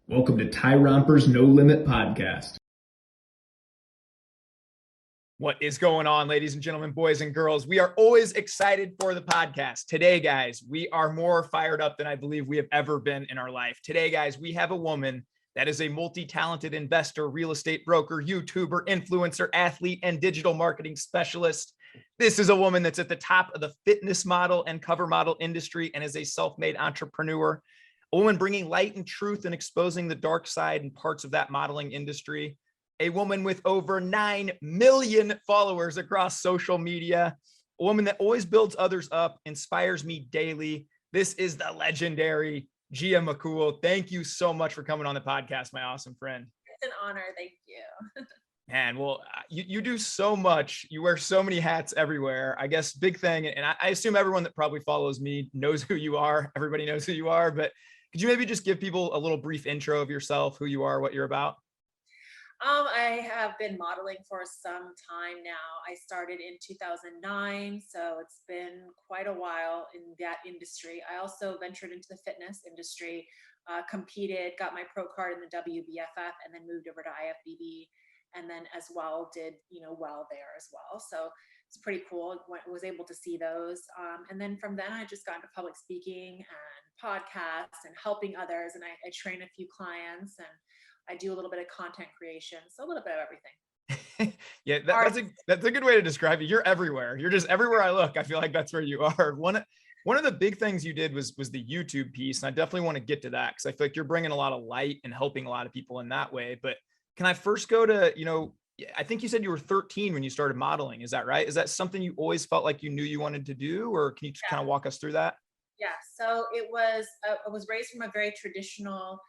Welcome to Tyromper's No Limit Podcast. What is going on, ladies and gentlemen, boys and girls? We are always excited for the podcast. Today, guys, we are more fired up than I believe we have ever been in our life. Today, guys, we have a woman that is a multi-talented investor, real estate broker, YouTuber, influencer, athlete, and digital marketing specialist. This is a woman that's at the top of the fitness model and cover model industry and is a self-made entrepreneur. A woman bringing light and truth and exposing the dark side and parts of that modeling industry. A woman with over 9 million followers across social media, a woman that always builds others up, inspires me daily. This is the legendary Gia Macool. Thank you so much for coming on the podcast, my awesome friend. It's an honor. Thank you. Man, well, you do so much. You wear so many hats everywhere. I guess big thing, and I assume everyone that probably follows me knows who you are. Everybody knows who you are, but could you maybe just give people a little brief intro of yourself, who you are, what you're about? I have been modeling for some time now. I started in 2009, so it's been quite a while in that industry. I also ventured into the fitness industry, competed, got my pro card in the WBFF, and then moved over to IFBB, and then as well did, well there as well. So it's pretty cool. Was able to see those. And then from then I just got into public speaking and podcasts and helping others. And I train a few clients and I do a little bit of content creation. So a little bit of everything. Yeah, that's a good way to describe it. You're everywhere. You're just everywhere I look. I feel like that's where you are. One of the big things you did was the YouTube piece. And I definitely want to get to that because I feel like you're bringing a lot of light and helping a lot of people in that way. But can I first go to, I think you said you were 13 when you started modeling. Is that right? Is that something you always felt like you knew you wanted to do? Or can you just kind of walk us through that? Yeah. So I was raised from a very traditional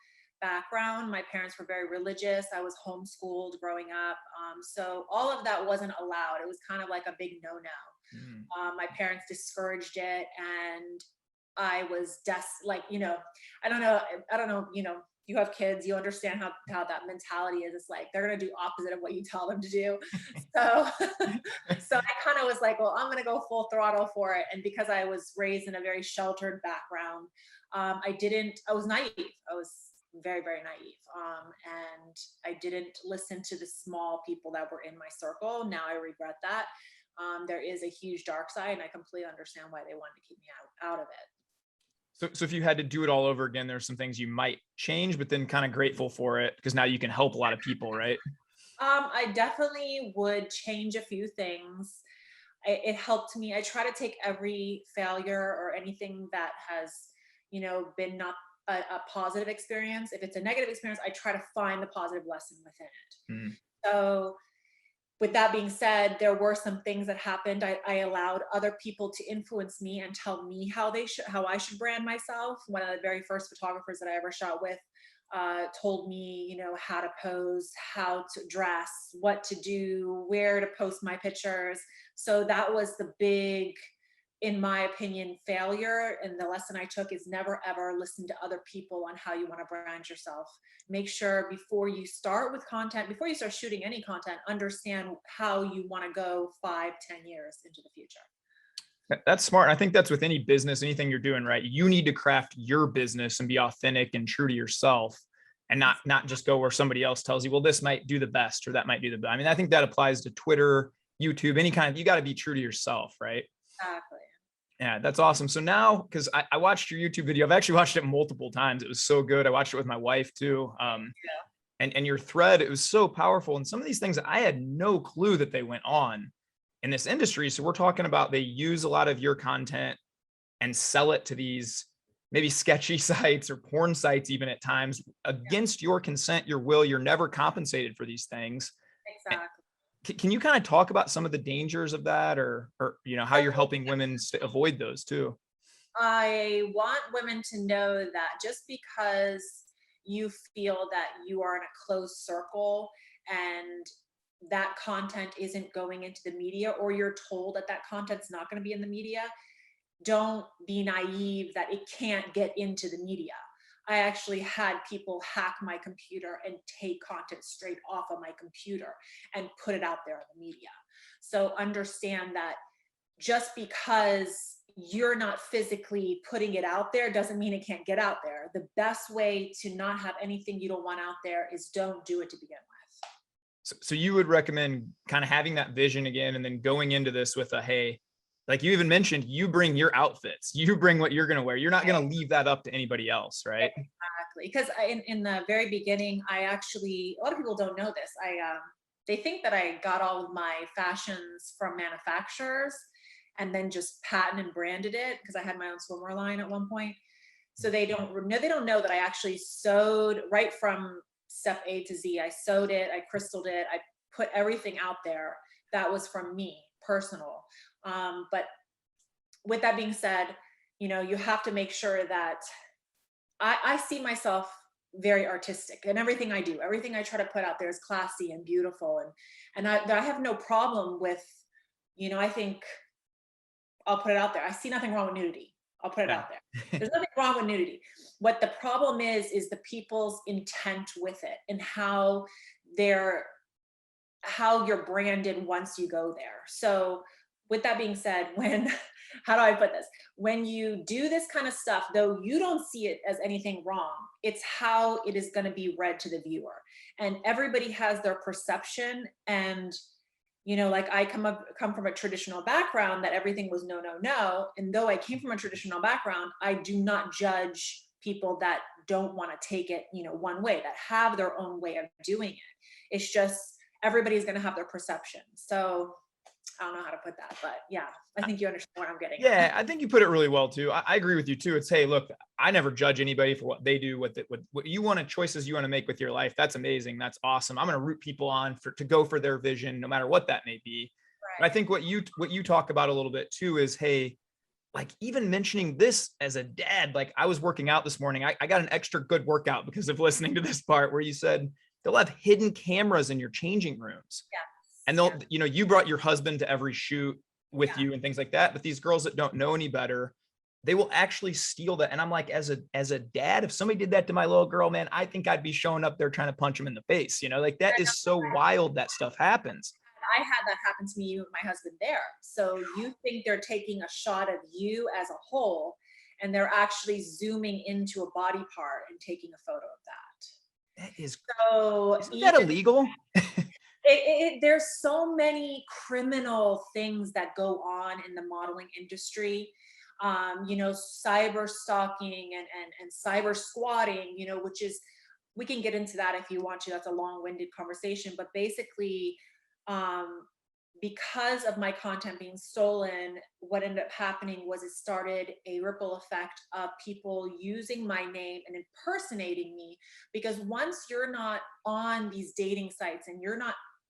background. My parents were very religious. I was homeschooled growing up. So all of that wasn't allowed. It was kind of like a big no-no. My parents discouraged it, and I was I don't know, you have kids, you understand how that mentality is. It's like, they're going to do opposite of what you tell them to do. So, so I kind of was like, well, I'm going to go full throttle for it. And because I was raised in a very sheltered background, I was naive. I was very, very naive. And I didn't listen to the small people that were in my circle. Now I regret that. There is a huge dark side, and I completely understand why they wanted to keep me out of it. So if you had to do it all over again, there's some things you might change, but then kind of grateful for it because now you can help a lot of people, right? I definitely would change a few things. It helped me. I try to take every failure or anything that has, been not a positive experience. If it's a negative experience, I try to find the positive lesson within it. So with that being said, there were some things that happened. I allowed other people to influence me and tell me how I should brand myself. One of the very first photographers that I ever shot with told me, how to pose, how to dress, what to do, where to post my pictures. So that was the big, in my opinion, failure. And the lesson I took is never, ever listen to other people on how you want to brand yourself. Make sure before you start with content, before you start shooting any content, understand how you want to go 5-10 years into the future. That's smart. I think that's with any business, anything you're doing, right? You need to craft your business and be authentic and true to yourself and not just go where somebody else tells you, well, this might do the best or that might do the best. I mean, I think that applies to Twitter, YouTube, you got to be true to yourself, right? Exactly. Yeah, that's awesome. So now, because I watched your YouTube video, I've actually watched it multiple times. It was so good. I watched it with my wife too. And your thread, it was so powerful. And some of these things I had no clue that they went on in this industry. So we're talking about they use a lot of your content and sell it to these maybe sketchy sites or porn sites, even at times against your consent, your will. You're never compensated for these things. Exactly. Can you kind of talk about some of the dangers of that or how you're helping women avoid those too? I want women to know that just because you feel that you are in a closed circle and that content isn't going into the media, or you're told that that content's not going to be in the media, don't be naive that it can't get into the media. I actually had people hack my computer and take content straight off of my computer and put it out there in the media. So understand that just because you're not physically putting it out there doesn't mean it can't get out there. The best way to not have anything you don't want out there is don't do it to begin with. So you would recommend kind of having that vision again, and then going into this with a, hey, like you even mentioned, you bring your outfits, you bring what you're going to wear. You're not going to leave that up to anybody else, right? Exactly. Because in the very beginning, I actually, a lot of people don't know this. They think that I got all of my fashions from manufacturers and then just patented and branded it, because I had my own swimwear line at one point. So they don't know that I actually sewed right from step A to Z. I sewed it, I crystalled it, I put everything out there that was from me, personal. But with that being said, you have to make sure that I see myself very artistic, and everything I do, everything I try to put out there is classy and beautiful. And I have no problem with, I think I'll put it out there. I see nothing wrong with nudity. I'll put it out there. There's nothing wrong with nudity. What the problem is the people's intent with it, and how you're branded once you go there. So with that being said, how do I put this? When you do this kind of stuff, though you don't see it as anything wrong, it's how it is going to be read to the viewer. And everybody has their perception. And, like I come from a traditional background that everything was no, no, no. And though I came from a traditional background, I do not judge people that don't want to take it, one way, that have their own way of doing it. It's just, everybody's going to have their perception. So I don't know how to put that, but yeah, I think you understand what I'm getting at. Yeah, I think you put it really well too. I agree with you too. It's, hey, look, I never judge anybody for what they do, what you want to, choices you want to make with your life. That's amazing. That's awesome. I'm going to root people on to go for their vision, no matter what that may be. Right. But I think what you talk about a little bit too is, hey, like even mentioning this as a dad, like I was working out this morning. I got an extra good workout because of listening to this part where you said they'll have hidden cameras in your changing rooms. Yeah. And they'll, you brought your husband to every shoot with you and things like that. But these girls that don't know any better, they will actually steal that. And I'm like, as a dad, if somebody did that to my little girl, man, I think I'd be showing up there trying to punch him in the face. Like that is so wild that stuff happens. I had that happen to me with my husband there. So you think they're taking a shot of you as a whole, and they're actually zooming into a body part and taking a photo of that. That is, so isn't that illegal? There's so many criminal things that go on in the modeling industry, cyber stalking and cyber squatting, which is, we can get into that if you want to. That's a long-winded conversation, but basically, because of my content being stolen, what ended up happening was it started a ripple effect of people using my name and impersonating me. Because once you're not on these dating sites, and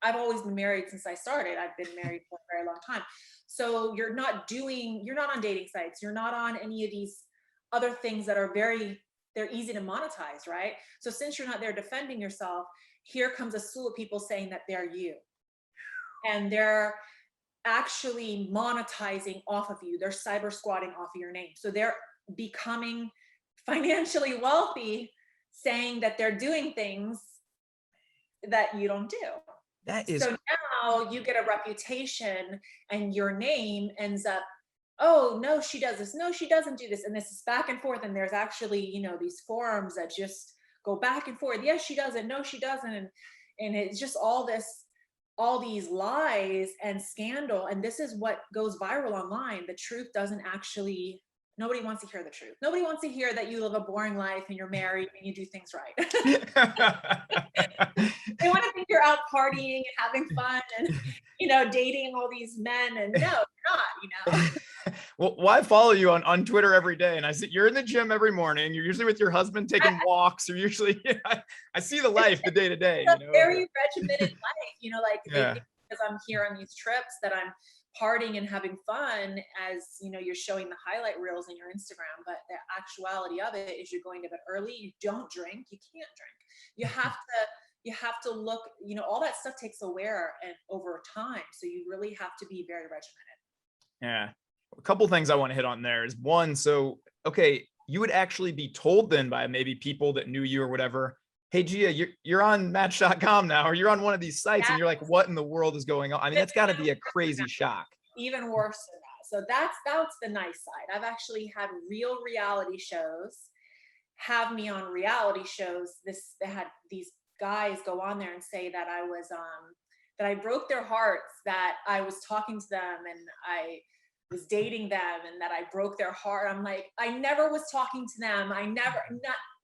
I've always been married since I started. I've been married for a very long time. So you're not on dating sites. You're not on any of these other things that are they're easy to monetize, right? So since you're not there defending yourself, here comes a slew of people saying that they're you. And they're actually monetizing off of you. They're cyber squatting off of your name. So they're becoming financially wealthy, saying that they're doing things that you don't do. That is, so now you get a reputation, and your name ends up, oh no, she does this, no, she doesn't do this, and this is back and forth. And there's actually, these forums that just go back and forth. Yes, she does it, no, she doesn't, and it's just all these lies and scandal. And this is what goes viral online. The truth doesn't actually, nobody wants to hear the truth. Nobody wants to hear that you live a boring life and you're married and you do things right. They want to think you're out partying and having fun and, dating all these men. And no, you're not, Well, I follow you on Twitter every day, and I see you're in the gym every morning. You're usually with your husband taking walks, or usually I see the life, the day to day. It's a very regimented life, they think because I'm here on these trips that I'm partying and having fun, as you're showing the highlight reels in your Instagram. But the actuality of it is you're going to bed early. You don't drink. You can't drink. You have to look. All that stuff takes aware and over time. So you really have to be very regimented. Yeah. A couple things I want to hit on there is one. So, okay, you would actually be told then by maybe people that knew you or whatever, hey, Gia, you're on Match.com now, or you're on one of these sites, and you're like, what in the world is going on? I mean, that's got to be a crazy shock. Even worse than that. So that's the nice side. I've actually had real reality shows have me on reality shows. They had these guys go on there and say that I was that I broke their hearts, that I was talking to them and I was dating them and that I broke their heart. I'm like, I never was talking to them.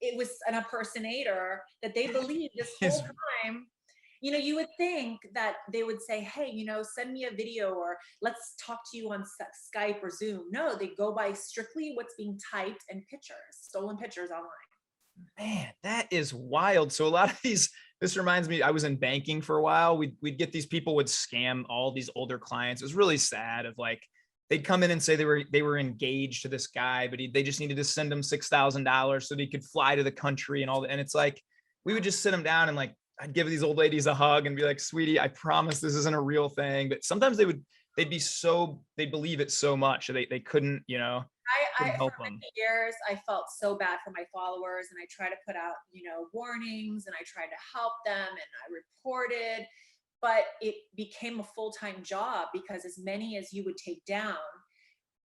It was an impersonator that they believed this whole time. You know, you would think that they would say, hey, you know, send me a video or let's talk to you on Skype or Zoom. No, they go by strictly what's being typed and pictures, stolen pictures online. Man, that is wild. So a lot of this reminds me, I was in banking for a while. We'd get these people would scam all these older clients. It was really sad of like, they'd come in and say they were engaged to this guy, but they just needed to send him $6,000 so that he could fly to the country and all that. And it's like, we would just sit them down and like, I'd give these old ladies a hug and be like, sweetie, I promise this isn't a real thing. But sometimes they'd believe it so much that they couldn't, you know, couldn't help for them. many years, I felt so bad for my followers and I tried to put out, you know, warnings and I tried to help them and I reported, but it became a full-time job because as many as you would take down,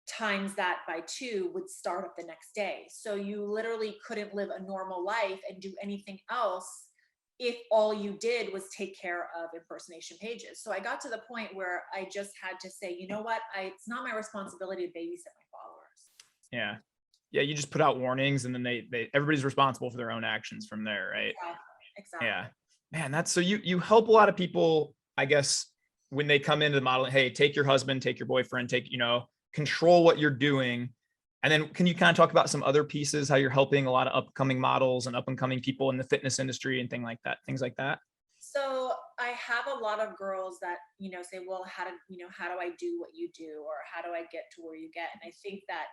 times that by 2 would start up the next day. So you literally couldn't live a normal life and do anything else if all you did was take care of impersonation pages. So I got to the point where I just had to say, you know what, it's not my responsibility to babysit my followers. Yeah. Yeah. You just put out warnings and then everybody's responsible for their own actions from there. Right. Exactly. Yeah, man. That's so you help a lot of people, I guess, when they come into the modeling, hey, take your husband, take your boyfriend, you know, control what you're doing. And then can you kind of talk about some other pieces, how you're helping a lot of upcoming models and up and coming people in the fitness industry and things like that? So I have a lot of girls that, you know, say, well, how do I do what you do? Or how do I get to where you get? And I think that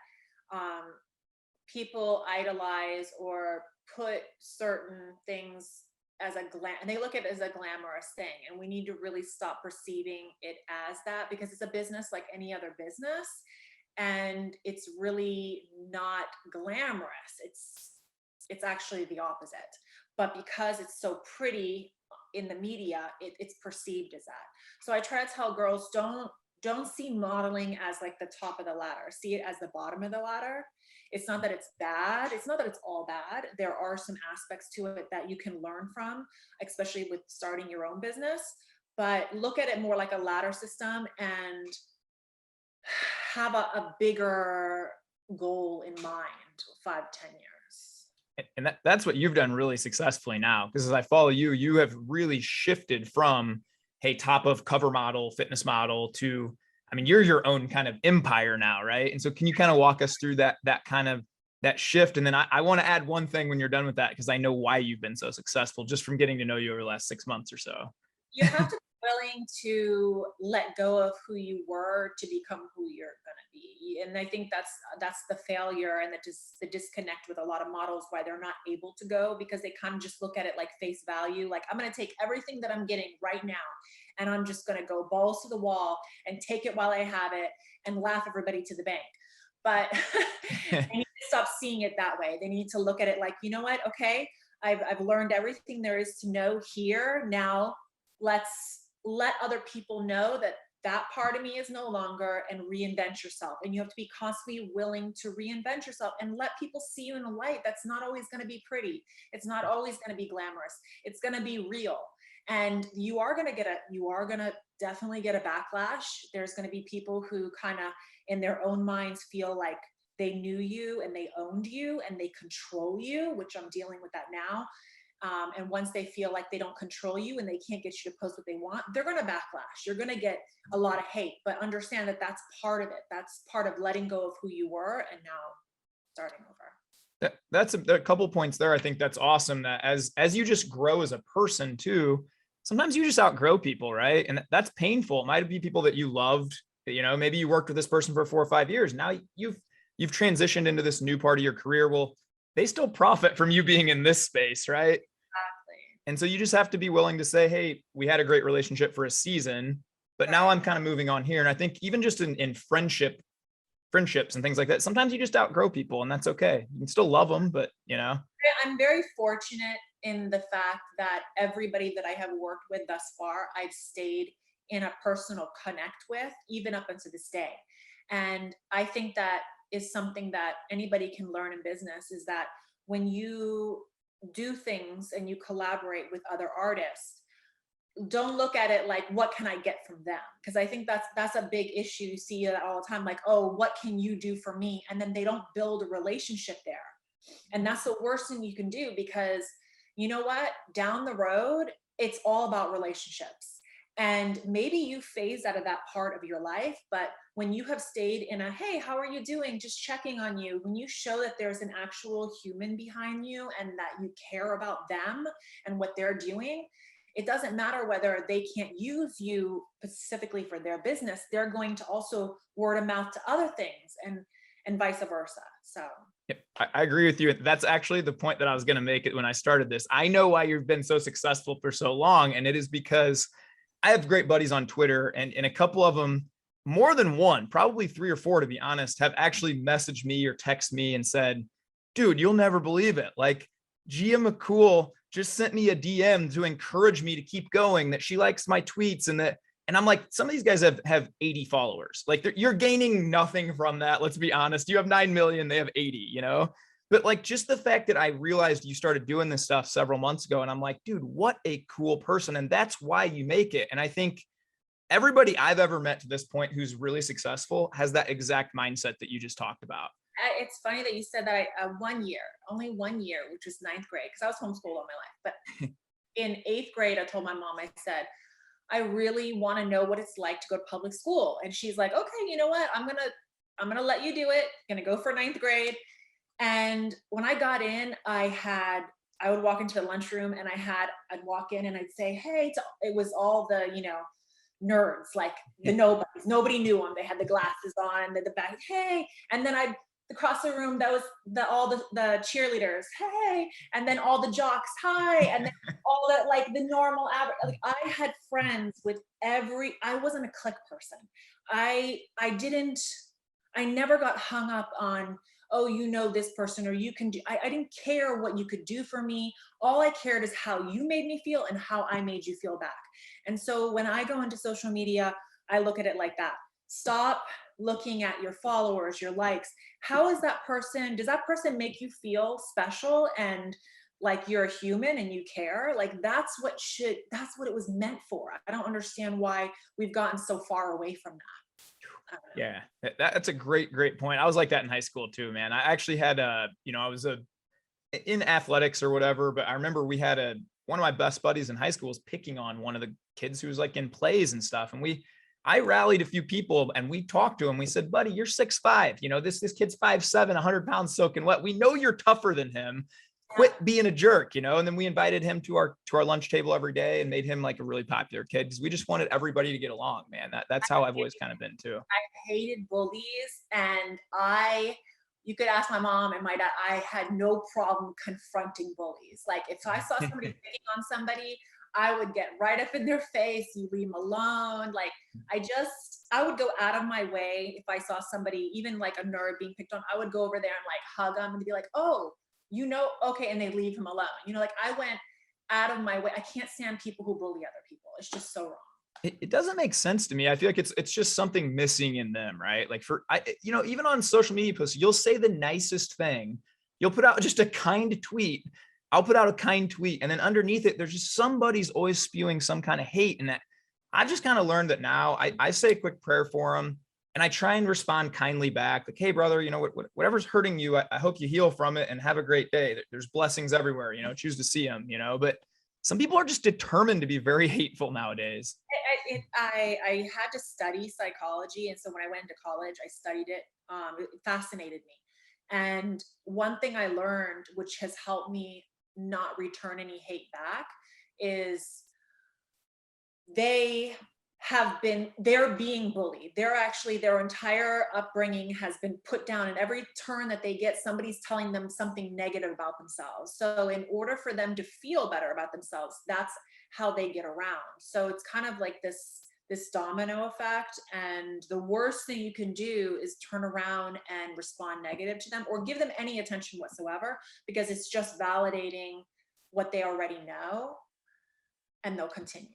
people idolize or put certain things as and they look at it as a glamorous thing. And we need to really stop perceiving it as that because it's a business like any other business. And it's really not glamorous. It's actually the opposite. But because it's so pretty in the media, it's perceived as that. So I try to tell girls, don't see modeling as like the top of the ladder. See it as the bottom of the ladder. It's not that it's bad. It's not that it's all bad. There are some aspects to it that you can learn from, especially with starting your own business. But look at it more like a ladder system and have a bigger goal in mind, 5-10 years. And that's what you've done really successfully now. Because as I follow you, you have really shifted from, hey, top of cover model, fitness model to, I mean, you're your own kind of empire now, right? And so can you kind of walk us through that shift? And then I want to add one thing when you're done with that, because I know why you've been so successful just from getting to know you over the last 6 months or so. You have to be willing to let go of who you were to become who you're going to be. And I think that's the failure and the disconnect with a lot of models, why they're not able to go, because they kind of just look at it like face value. Like, I'm going to take everything that I'm getting right now and I'm just going to go balls to the wall and take it while I have it and laugh everybody to the bank. But they need to stop seeing it that way. They need to look at it like, you know what? Okay, I've learned everything there is to know here. Now let's let other people know that part of me is no longer, and reinvent yourself. And you have to be constantly willing to reinvent yourself and let people see you in a light that's not always going to be pretty. It's not always going to be glamorous. It's going to be real. And you are going to definitely get a backlash. There's going to be people who kind of in their own minds feel like they knew you and they owned you and they control you, which I'm dealing with that now. And once they feel like they don't control you and they can't get you to post what they want, they're going to backlash. You're going to get a lot of hate, but understand that that's part of it. That's part of letting go of who you were and now starting over. That's a couple points there. I think that's awesome that as you just grow as a person too, sometimes you just outgrow people, right? And that's painful. It might be people that you loved, you know, maybe you worked with this person for 4 or 5 years. Now you've transitioned into this new part of your career. Well, they still profit from you being in this space, right? Exactly. And so you just have to be willing to say, hey, we had a great relationship for a season, but now I'm kind of moving on here. And I think even just in friendships and things like that, sometimes you just outgrow people and that's okay. You can still love them, but you know. I'm very fortunate in the fact that everybody that I have worked with thus far, I've stayed in a personal connect with, even up until this day. And I think that is something that anybody can learn in business, is that when you do things and you collaborate with other artists, don't look at it like, what can I get from them? Because I think that's a big issue. You see that all the time, like, oh, what can you do for me? And then they don't build a relationship there. And that's the worst thing you can do, because you know what? Down the road, it's all about relationships. And maybe you phased out of that part of your life, but when you have stayed in a, hey, how are you doing? Just checking on you. When you show that there's an actual human behind you and that you care about them and what they're doing, it doesn't matter whether they can't use you specifically for their business. They're going to also word of mouth to other things, and vice versa. So Yep, I agree with you. That's actually the point that I was going to make it when I started this. I know why you've been so successful for so long. And it is because I have great buddies on Twitter, and a couple of them, more than one, probably 3 or 4, to be honest, have actually messaged me or text me and said, dude, you'll never believe it. Like, Gia Macool just sent me a DM to encourage me to keep going, that she likes my tweets, and I'm like, some of these guys have 80 followers. Like, you're gaining nothing from that. Let's be honest. You have 9 million, they have 80, but like, just the fact that I realized you started doing this stuff several months ago, and I'm like, dude, what a cool person. And that's why you make it. And I think everybody I've ever met to this point who's really successful has that exact mindset that you just talked about. it's funny that you said that. Only 1 year, which was ninth grade, because I was homeschooled all my life. But in 8th grade, I told my mom, I said, I really want to know what it's like to go to public school. And she's like, okay, you know what? I'm gonna let you do it. I'm gonna go for ninth grade. And when I got in, I would walk into the lunchroom, and I'd walk in and I'd say, hey, it was all the, nerds, like the nobodies. Nobody knew them. They had the glasses on, the back, hey. And then I'd across the room, that was all the cheerleaders, hey. And then all the jocks, hi. And then all the, like, the normal average. Like, I had friends with I wasn't a clique person. I never got hung up on, oh, this person, or you can do. I didn't care what you could do for me. All I cared is how you made me feel and how I made you feel back. And so when I go into social media, I look at it like that. Stop looking at your followers, your likes. Does that person make you feel special and like you're a human and you care? Like, that's what it was meant for. I don't understand why we've gotten so far away from that. Yeah, that's a great point. I was like that in high school too, man. I actually had I was in athletics or whatever, but I remember we had one of my best buddies in high school was picking on one of the kids who was like in plays and stuff. And I rallied a few people and we talked to him. We said, buddy, you're 6'5", this kid's 5'7", 100 pounds soaking wet. We know you're tougher than him. Quit being a jerk, and then we invited him to our lunch table every day and made him like a really popular kid, because we just wanted everybody to get along, man. That's how I've always kind of been too. I hated bullies, and you could ask my mom and my dad, I had no problem confronting bullies. Like, if I saw somebody picking on somebody, I would get right up in their face. You leave them alone. Like, I would go out of my way. If I saw somebody, even like a nerd being picked on, I would go over there and like hug them and be like, oh, okay. And they leave him alone. Like, I went out of my way. I can't stand people who bully other people. It's just so wrong. It doesn't make sense to me. I feel like it's just something missing in them, right? Like, even on social media posts, you'll say the nicest thing. You'll put out just a kind tweet. I'll put out a kind tweet, and then underneath it, there's just somebody's always spewing some kind of hate. And that I've just kind of learned that now. I say a quick prayer for them, and I try and respond kindly back. Like, hey, brother, whatever's hurting you, I hope you heal from it and have a great day. There's blessings everywhere, choose to see them, but some people are just determined to be very hateful nowadays. I had to study psychology. And so when I went into college, I studied it. It fascinated me. And one thing I learned, which has helped me not return any hate back, is they're being bullied. Their entire upbringing has been put down, and every turn that they get, somebody's telling them something negative about themselves. So in order for them to feel better about themselves, that's how they get around. So it's kind of like this domino effect. And the worst thing you can do is turn around and respond negative to them or give them any attention whatsoever, because it's just validating what they already know, and they'll continue.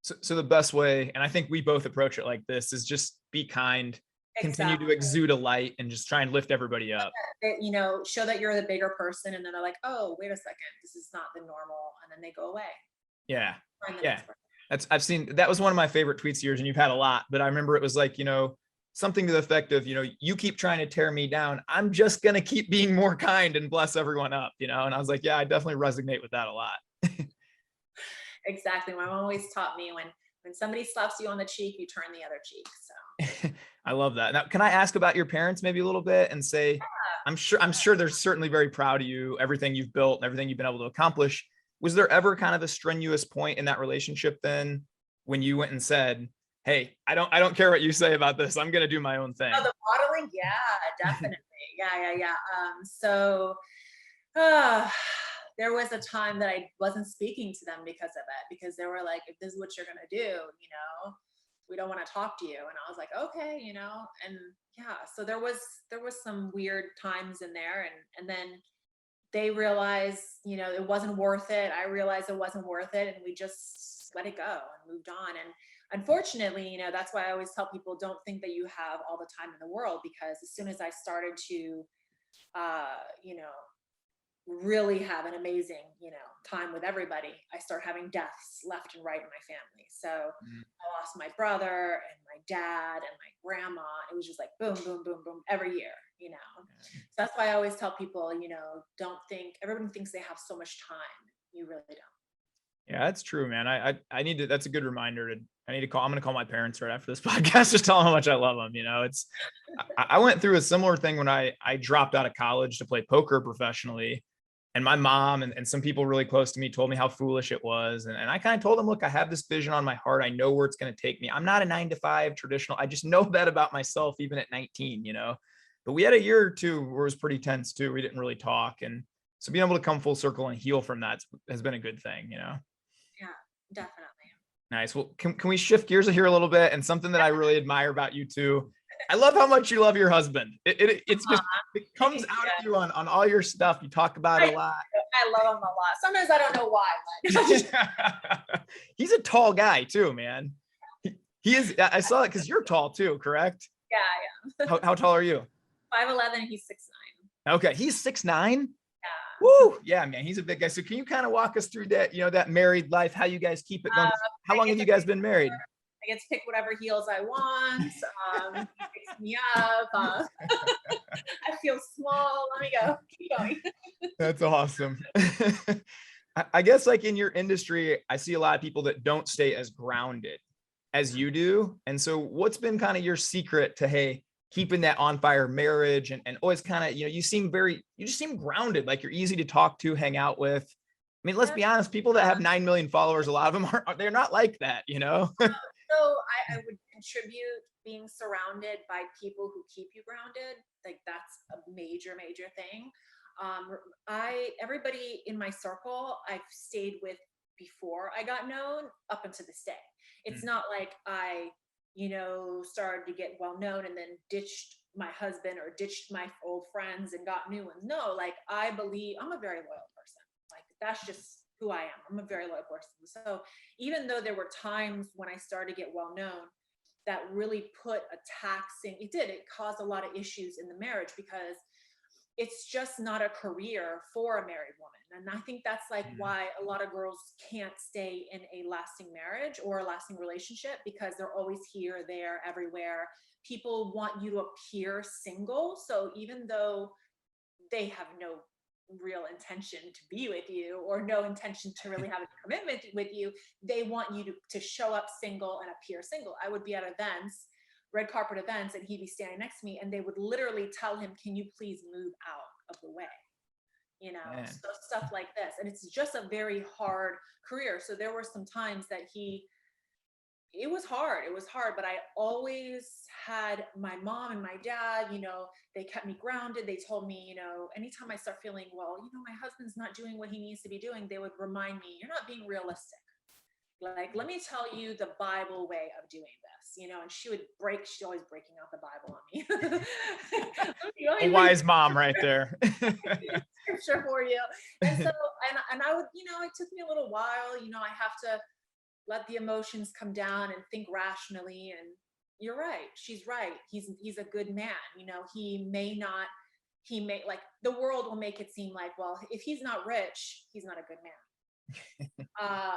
So the best way, and I think we both approach it like this, is just be kind, continue to exude a light and just try and lift everybody up. Show that you're the bigger person, and then they're like, oh, wait a second, this is not the normal, and then they go away. Yeah. I've seen, that was one of my favorite tweets of yours, and you've had a lot, but I remember it was like, something to the effect of, you keep trying to tear me down, I'm just going to keep being more kind and bless everyone up, and I was like, yeah, I definitely resonate with that a lot. Exactly. My mom always taught me when somebody slaps you on the cheek, you turn the other cheek. So I love that. Now, can I ask about your parents maybe a little bit and say, I'm sure they're certainly very proud of you, everything you've built and everything you've been able to accomplish. Was there ever kind of a strenuous point in that relationship then when you went and said, hey, I don't care what you say about this, I'm going to do my own thing? Oh, the modeling? Yeah, definitely. Yeah. There was a time that I wasn't speaking to them because of it, because they were like, if this is what you're going to do, we don't want to talk to you. And I was like, okay, and yeah, so there was some weird times in there, and then they realized, it wasn't worth it. I realized it wasn't worth it, and we just let it go and moved on. And unfortunately, that's why I always tell people, don't think that you have all the time in the world, because as soon as I started to, really have an amazing, time with everybody, I start having deaths left and right in my family. So I lost my brother and my dad and my grandma. It was just like boom, boom, boom, boom every year, So that's why I always tell people, don't think, everyone thinks they have so much time. You really don't. Yeah, that's true, man. I need to, that's a good reminder I'm going to call my parents right after this podcast, just tell them how much I love them. I went through a similar thing when I dropped out of college to play poker professionally. And my mom and some people really close to me told me how foolish it was. And I kind of told them, look, I have this vision on my heart. I know where it's going to take me. I'm not a 9-to-5 traditional. I just know that about myself, even at 19, but we had a year or two where it was pretty tense too. We didn't really talk. And so being able to come full circle and heal from that has been a good thing, Yeah, definitely. Nice. Well, can we shift gears here a little bit? And something that I really admire about you too, I love how much you love your husband. It's just, it comes out of you on all your stuff. You talk about it a lot. I love him a lot. Sometimes I don't know why, but he's a tall guy too, man. He is. I saw it because you're tall too, correct? Yeah. How tall are you? 5'11", he's 6'9". Okay, he's 6'9". Yeah. Woo! Yeah, man, he's a big guy. So can you kind of walk us through that, that married life, how you guys keep it going? How long have you guys been married? I get to pick whatever heels I want. He picks me up. I feel small. Let me go. Keep going. That's awesome. I guess like in your industry, I see a lot of people that don't stay as grounded as you do. And so what's been kind of your secret to, hey, keeping that on fire marriage and always kind of, you just seem grounded, like you're easy to talk to, hang out with. I mean, let's be honest, people that have 9 million followers, a lot of them they're not like that, So I would contribute being surrounded by people who keep you grounded. Like that's a major, major thing. Everybody in my circle, I've stayed with before I got known up until this day. It's not like I, started to get well known and then ditched my husband or ditched my old friends and got new ones. No, like I believe I'm a very loyal person. Like that's just who I am. I'm a very loyal person. So even though there were times when I started to get well known that really put it caused a lot of issues in the marriage, because it's just not a career for a married woman. And I think that's like why a lot of girls can't stay in a lasting marriage or a lasting relationship, because they're always here, there, everywhere. People want you to appear single. So even though they have no real intention to be with you or no intention to really have a commitment with you, they want you to show up single and appear single. I would be at events, red carpet events, and he'd be standing next to me and they would literally tell him, can you please move out of the way? So stuff like this. And it's just a very hard career. So there were some times that it was hard, but I always had my mom and my dad, they kept me grounded. They told me, anytime I start feeling, well, my husband's not doing what he needs to be doing, they would remind me, you're not being realistic. Like, let me tell you the Bible way of doing this, and she's always breaking out the Bible on me. A wise mom right there. Scripture for you. And so, and I would, it took me a little while, I have to let the emotions come down and think rationally. And you're right. She's right. He's a good man. You know, he may like the world will make it seem like, well, if he's not rich, he's not a good man.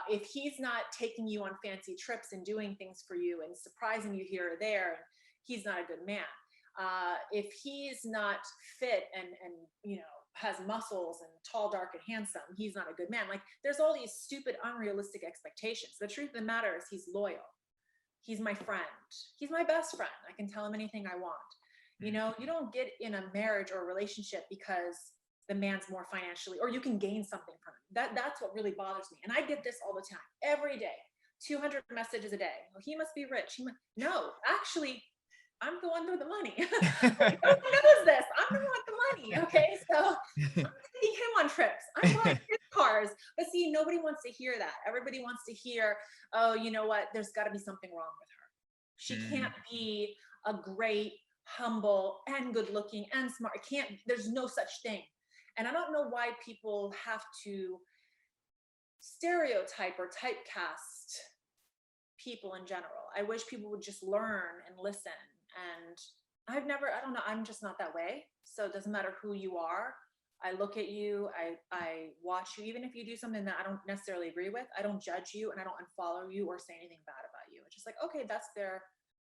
If he's not taking you on fancy trips and doing things for you and surprising you here or there, he's not a good man. If he's not fit and you know, has muscles and tall, dark, and handsome, he's not a good man. Like, there's all these stupid, unrealistic expectations. The truth of the matter is he's loyal. He's my friend. He's my best friend. I can tell him anything I want. You know, you don't get in a marriage or a relationship because the man's more financially, or you can gain something from him. That's what really bothers me. And I get this all the time, every day, 200 messages a day. Well, he must be rich. No, actually, I'm the one with the money. Like, no one knows this. I'm the one with the money. Okay, so I'm taking him on trips. I'm buying his cars. But see, nobody wants to hear that. Everybody wants to hear, oh, you know what? There's got to be something wrong with her. She can't be a great, humble, and good-looking and smart. There's no such thing. And I don't know why people have to stereotype or typecast people in general. I wish people would just learn and listen. And I don't know, I'm just not that way. So it doesn't matter who you are. I look at you, I watch you, even if you do something that I don't necessarily agree with, I don't judge you and I don't unfollow you or say anything bad about you. It's just like, okay, that's their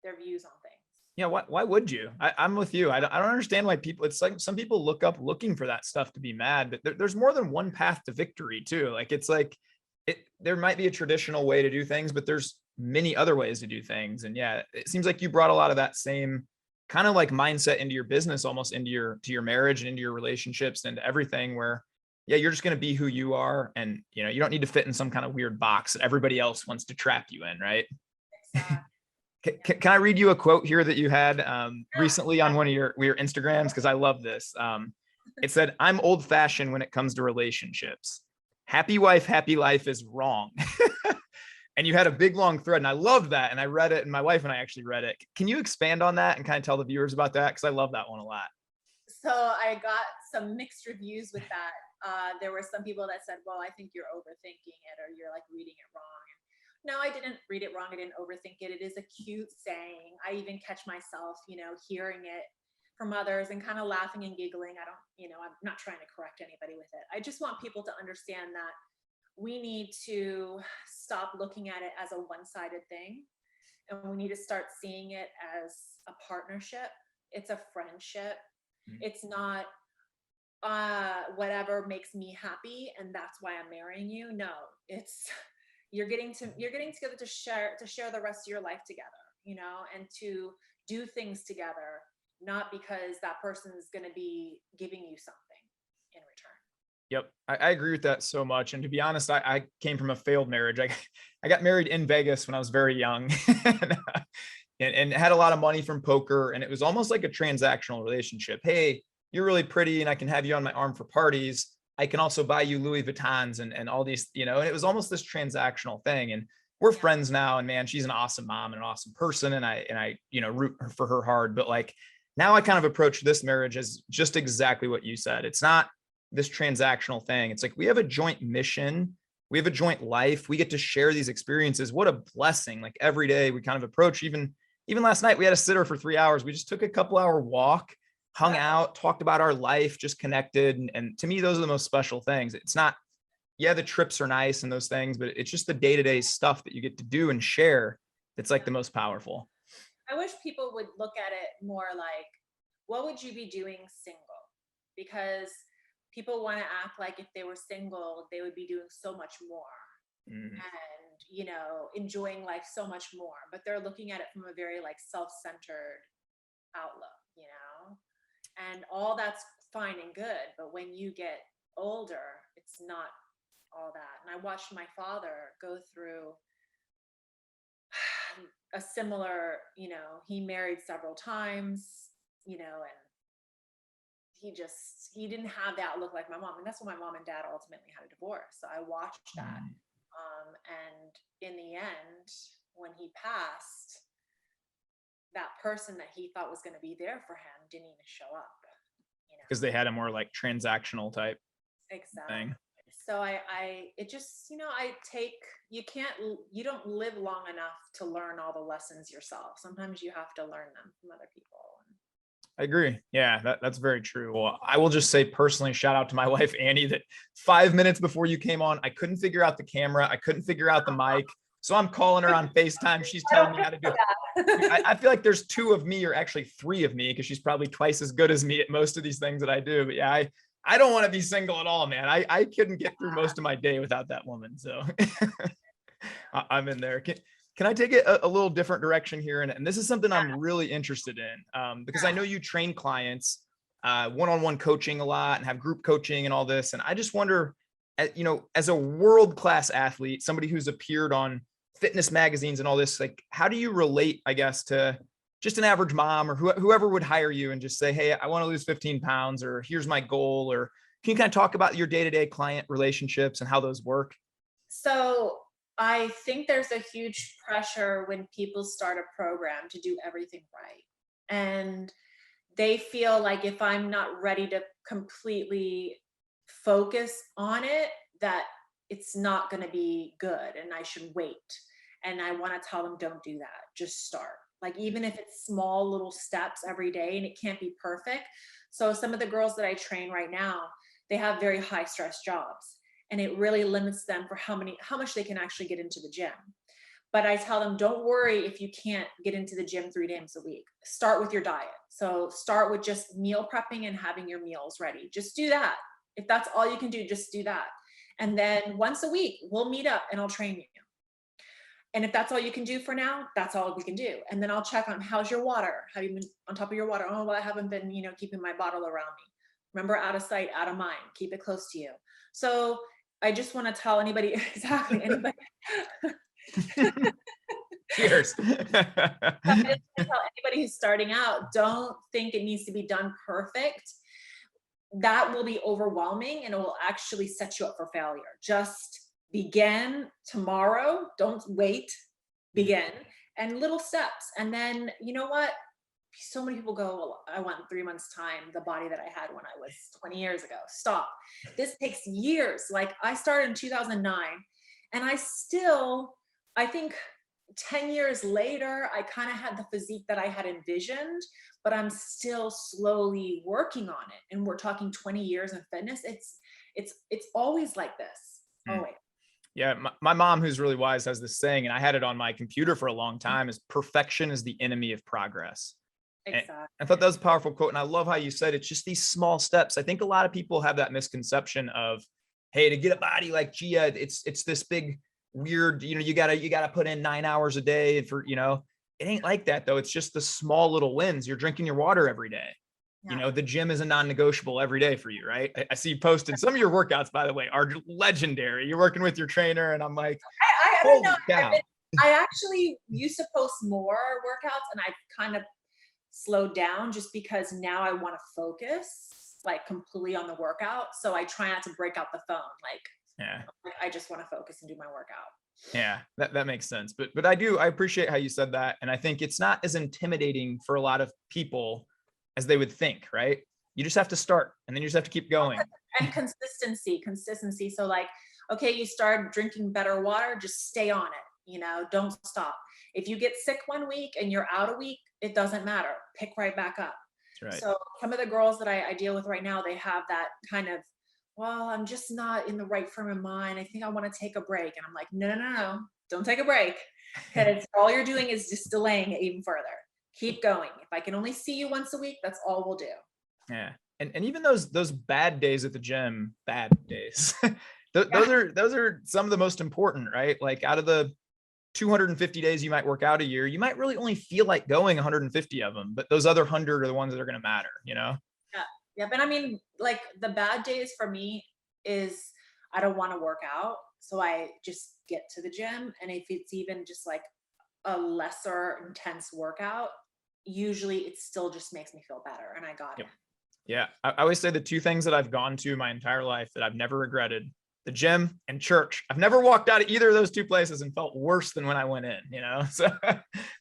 views on things. Yeah. Why would you? I'm with you. I don't understand why people, it's like some people look up looking for that stuff to be mad, but there's more than one path to victory too. Like, it's like, there might be a traditional way to do things, but there's many other ways to do things. And yeah, it seems like you brought a lot of that same kind of like mindset into your business, almost into your marriage and into your relationships and everything, where yeah, you're just going to be who you are. And you know, you don't need to fit in some kind of weird box that everybody else wants to trap you in. Right. Exactly. Can I read you a quote here that you had recently on one of your Instagrams? Cause I love this. It said, "I'm old fashioned when it comes to relationships. Happy wife, happy life is wrong." And you had a big long thread, and I loved that. And I read it, and my wife and I actually read it. Can you expand on that and kind of tell the viewers about that? Because I love that one a lot. So I got some mixed reviews with that. There were some people that said, well, I think you're overthinking it, or you're like reading it wrong. No, I didn't read it wrong. I didn't overthink it. It is a cute saying. I even catch myself, you know, hearing it from others and kind of laughing and giggling. I'm not trying to correct anybody with it. I just want people to understand that we need to stop looking at it as a one-sided thing. And we need to start seeing it as a partnership. It's a friendship. It's not whatever makes me happy and that's why I'm marrying you. No, it's you're getting together to share the rest of your life together, you know, and to do things together, not because that person is going to be giving you something in return. Yep. I agree with that so much. And to be honest, I came from a failed marriage. I got married in Vegas when I was very young and had a lot of money from poker. And it was almost like a transactional relationship. Hey, you're really pretty and I can have you on my arm for parties. I can also buy you Louis Vuittons and all these, you know, and it was almost this transactional thing. And we're friends now. And man, she's an awesome mom and an awesome person. And I, you know, root for her hard. But like now I kind of approach this marriage as just exactly what you said. It's not this transactional thing. It's like we have a joint mission. We have a joint life. We get to share these experiences. What a blessing. Like every day we kind of approach, even last night, we had a sitter for 3 hours. We just took a couple hour walk, hung out, talked about our life, just connected. And to me, those are the most special things. It's not, yeah, the trips are nice and those things, but it's just the day-to-day stuff that you get to do and share. That's like the most powerful. I wish people would look at it more like, what would you be doing single? Because people want to act like if they were single, they would be doing so much more and, you know, enjoying life so much more, but they're looking at it from a very like self-centered outlook, you know, and all that's fine and good. But when you get older, it's not all that. And I watched my father go through a similar, you know, he married several times, you know, and he didn't have that look like my mom. And that's when my mom and dad ultimately had a divorce. So I watched that. And in the end, when he passed, that person that he thought was going to be there for him didn't even show up. You know? Because they had a more like transactional type exactly. thing. So it just, you don't live long enough to learn all the lessons yourself. Sometimes you have to learn them from other people. I agree. Yeah, that's very true. Well, I will just say personally, shout out to my wife, Annie, that 5 minutes before you came on, I couldn't figure out the camera. I couldn't figure out the mic. So I'm calling her on FaceTime. She's telling me how to do it. I feel like there's two of me, or actually three of me, because she's probably twice as good as me at most of these things that I do. But yeah, I don't want to be single at all, man. I couldn't get through most of my day without that woman. So I'm in there. Can I take it a little different direction here? And this is something I'm really interested in, because I know you train clients one-on-one coaching a lot and have group coaching and all this. And I just wonder, as a world-class athlete, somebody who's appeared on fitness magazines and all this, like, how do you relate, I guess, to just an average mom or whoever would hire you and just say, hey, I want to lose 15 pounds, or here's my goal? Or can you kind of talk about your day-to-day client relationships and how those work? So I think there's a huge pressure when people start a program to do everything right. And they feel like if I'm not ready to completely focus on it, that it's not going to be good and I should wait. And I want to tell them, don't do that. Just start. Like, even if it's small little steps every day, and it can't be perfect. So some of the girls that I train right now, they have very high stress jobs, and it really limits them for how much they can actually get into the gym. But I tell them, don't worry if you can't get into the gym 3 days a week. Start with your diet. So start with just meal prepping and having your meals ready. Just do that. If that's all you can do, just do that. And then once a week, we'll meet up and I'll train you. And if that's all you can do for now, that's all we can do. And then I'll check on, how's your water? Have you been on top of your water? Oh, well, I haven't been, keeping my bottle around me. Remember, out of sight, out of mind. Keep it close to you. So I just want to tell anybody, exactly, anybody. Cheers. I just want to tell anybody who's starting out, don't think it needs to be done perfect. That will be overwhelming and it will actually set you up for failure. Just begin tomorrow. Don't wait. Begin, and little steps. And then, you know what? So many people go, well, I want in 3 months' time the body that I had when I was 20 years ago. Stop. This takes years. Like, I started in 2009, and I think 10 years later, I kind of had the physique that I had envisioned, but I'm still slowly working on it. And we're talking 20 years in fitness. It's always like this. Always. Yeah. My mom, who's really wise, has this saying, and I had it on my computer for a long time, is perfection is the enemy of progress. Exactly. And I thought that was a powerful quote. And I love how you said it's just these small steps. I think a lot of people have that misconception of, hey, to get a body like Gia, it's this big, weird, you gotta put in 9 hours a day for, it ain't like that though. It's just the small little wins. You're drinking your water every day. Yeah. The gym is a non-negotiable every day for you, right? I see you posted some of your workouts, by the way, are legendary. You're working with your trainer, and I'm like, I don't know. I actually used to post more workouts, and I kind of slowed down just because now I want to focus like completely on the workout. So I try not to break out the phone. I just want to focus and do my workout. Yeah, that makes sense. But I appreciate how you said that. And I think it's not as intimidating for a lot of people as they would think, right? You just have to start, and then you just have to keep going. And consistency. So like, okay, you start drinking better water, just stay on it, don't stop. If you get sick 1 week and you're out a week, it doesn't matter. Pick right back up. That's right. So some of the girls that I deal with right now, they have that kind of, well, I'm just not in the right frame of mind. I think I want to take a break. And I'm like, no, don't take a break. Because all you're doing is just delaying it even further. Keep going. If I can only see you once a week, that's all we'll do. Yeah. And even those bad days at the gym, bad days, those are some of the most important, right? Like, out of the 250 days you might work out a year, you might really only feel like going 150 of them, but those other 100 are the ones that are going to matter, Yeah. But I mean, like, the bad days for me is I don't want to work out. So I just get to the gym. And if it's even just like a lesser intense workout, usually it still just makes me feel better. And I got it. Yeah. I always say the two things that I've gone to my entire life that I've never regretted: the gym and church. I've never walked out of either of those two places and felt worse than when I went in, So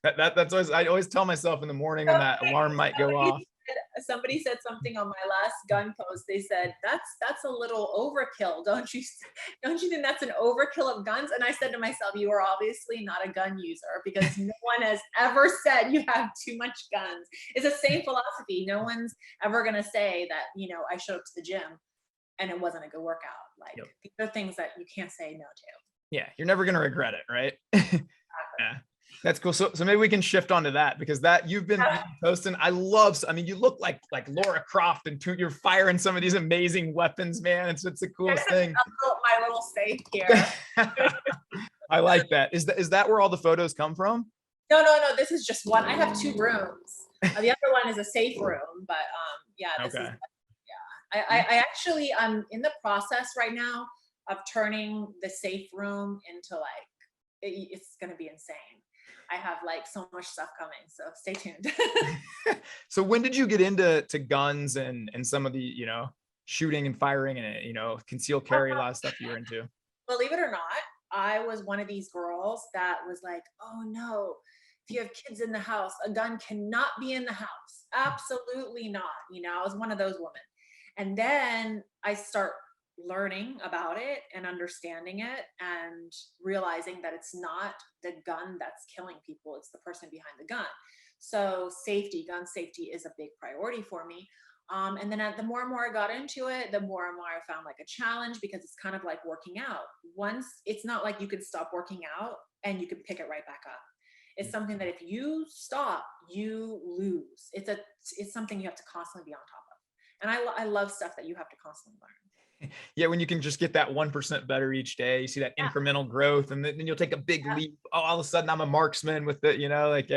that's always, I always tell myself in the morning when that alarm might go off. somebody said something on my last gun post. They said, that's a little overkill. Don't you think that's an overkill of guns? And I said to myself, you are obviously not a gun user, because no one has ever said you have too much guns. It's the same philosophy. No one's ever going to say that, I showed up to the gym and it wasn't a good workout. Like, these are things that you can't say no to. Yeah. You're never going to regret it. Right. Yeah. That's cool. So maybe we can shift onto that, because you've been posting. You look like Laura Croft, and you're firing some of these amazing weapons, man. It's the coolest thing. My little safe here. I like that. Is that where all the photos come from? No. This is just one. I have 2 rooms. The other one is a safe room, but okay. I actually, I'm in the process right now of turning the safe room into it's going to be insane. I have so much stuff coming, so stay tuned. So when did you get into guns and some of the, shooting and firing and, concealed carry, a lot of stuff you were into? Believe it or not, I was one of these girls that was like, oh no, if you have kids in the house, a gun cannot be in the house. Absolutely not. I was one of those women. And then I start learning about it and understanding it and realizing that it's not the gun that's killing people, it's the person behind the gun. So gun safety is a big priority for me. And then the more and more I got into it, the more and more I found a challenge, because it's kind of like working out. Once, it's not like you can stop working out and you can pick it right back up. It's something that if you stop, you lose. It's something you have to constantly be on top of. And I love stuff that you have to constantly learn. Yeah, when you can just get that 1% better each day, you see that incremental growth, and then you'll take a big leap. Oh, all of a sudden I'm a marksman with it,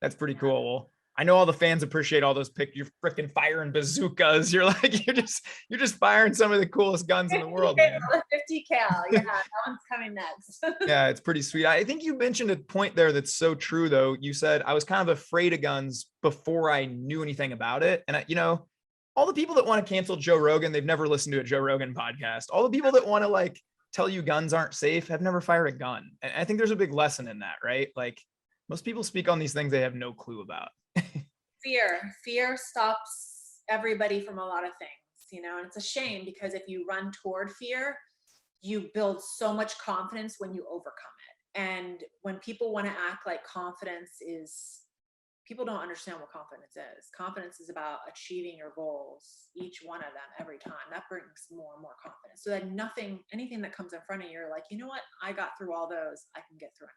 that's pretty cool. Well, I know all the fans appreciate all those pictures. You're freaking firing bazookas. You're just firing some of the coolest guns in the world, man. 50 cal. Yeah, that one's coming next. Yeah, it's pretty sweet. I think you mentioned a point there that's so true, though. You said I was kind of afraid of guns before I knew anything about it. And all the people that want to cancel Joe Rogan, they've never listened to a Joe Rogan podcast. All the people that want to tell you guns aren't safe have never fired a gun. And I think there's a big lesson in that, right? Most people speak on these things they have no clue about. Fear stops everybody from a lot of things, and it's a shame, because if you run toward fear, you build so much confidence when you overcome it. And when people want to act like people don't understand what confidence is. Confidence is about achieving your goals, each one of them, every time. That brings more and more confidence. So that anything that comes in front of you, you're like, you know what? I got through all those. I can get through another.